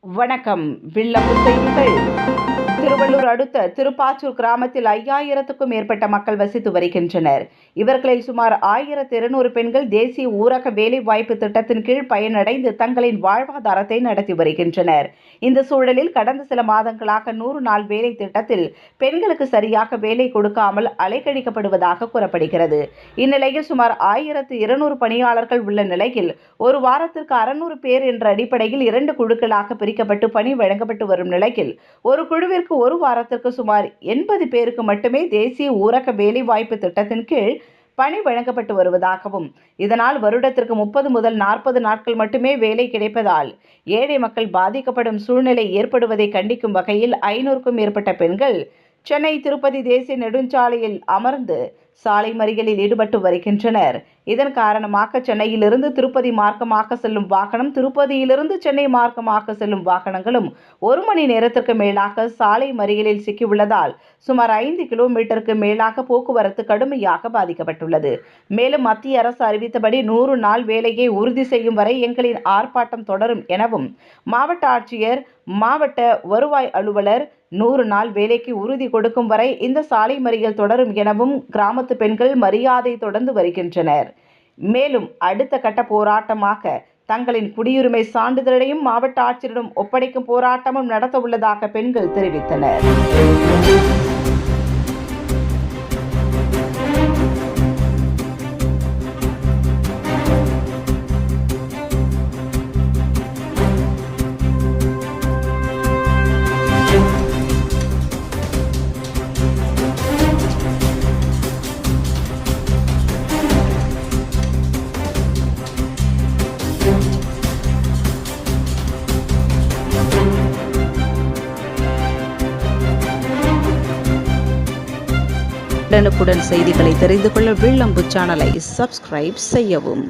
வணக்கம். வில்லம்பு செய்திகள். திருவள்ளூர் அடுத்த திருப்பாச்சூர் கிராமத்தில் 5000க்கும் மேற்பட்ட மக்கள் வசித்து வருகின்றனர். இவர்களில் சுமார் 1200 பெண்கள் தேசிய ஊரக வேலைவாய்ப்பு திட்டத்தின் கீழ் பயனடைந்து தங்களின் வாழ்வாதாரத்தை நடத்தி வருகின்றனர். இந்த சூழலில் கடந்த சில மாதங்களாக 100 நாள் வேலை திட்டத்தில் பெண்களுக்கு சரியாக வேலை கொடுக்காமல் அலைக்கழிக்கப்படுவதாக கூறப்படுகிறது. இந்நிலையில் சுமார் 1200 பணியாளர்கள் உள்ள நிலையில் ஒரு வாரத்திற்கு 600 பேர் என்ற அடிப்படையில் 2 குழுக்களாக பிரிக்கப்பட்டு பணி வழங்கப்பட்டு வரும் நிலையில் ஒரு குழுவிற்கு ஒரு வாரத்திற்கு சுமார் 80 பேருக்கு மட்டுமே தேசிய ஊரக வேலைவாய்ப்பு திட்டத்தின் கீழ் பணி வழங்கப்பட்டு வருவதாகவும், இதனால் வருடத்திற்கு 30 முதல் 40 நாட்கள் மட்டுமே வேலை கிடைப்பதால் ஏழை மக்கள் பாதிக்கப்படும் சூழ்நிலை ஏற்படுவதை கண்டிக்கும் வகையில் 500க்கும் மேற்பட்ட பெண்கள் சென்னை திருப்பதி தேசிய நெடுஞ்சாலையில் அமர்ந்து சாலை மறியலில் ஈடுபட்டு வருகின்றனர். இதன் காரணமாக சென்னையிலிருந்து திருப்பதி மார்க்கமாக செல்லும் வாகனம், திருப்பதியிலிருந்து சென்னை மார்க்கமாக செல்லும் வாகனங்களும் 1 மணி நேரத்திற்கு மேலாக சாலை மறியலில் சிக்கியுள்ளதால் சுமார் 5 கிலோமீட்டருக்கு மேலாக போக்குவரத்து கடுமையாக பாதிக்கப்பட்டுள்ளது. மேலும் மத்திய அரசு அறிவித்தபடி 100 நாள் வேலையை உறுதி செய்யும் வரை எங்களின் ஆர்ப்பாட்டம் தொடரும் எனவும் மாவட்ட ஆட்சியர், மாவட்ட வருவாய் அலுவலர் 100 நாள் வேலைக்கு உறுதி கொடுக்கும் வரை இந்த சாலை மறியல் தொடரும் எனவும் கிராமத்து பெண்கள் மரியாதை தொடர்ந்து வருகின்றனர். மேலும் அடுத்த கட்ட போராட்டமாக தங்களின் குடியுரிமை சான்றிதழையும் மாவட்ட ஆட்சியரிடம் ஒப்படைக்கும் போராட்டமும் நடத்த உள்ளதாக பெண்கள் தெரிவித்தனர். உடனுக்குடன் செய்திகளை தெரிந்து கொள்ள வில்லம்பு சேனலை சப்ஸ்கிரைப் செய்யவும்.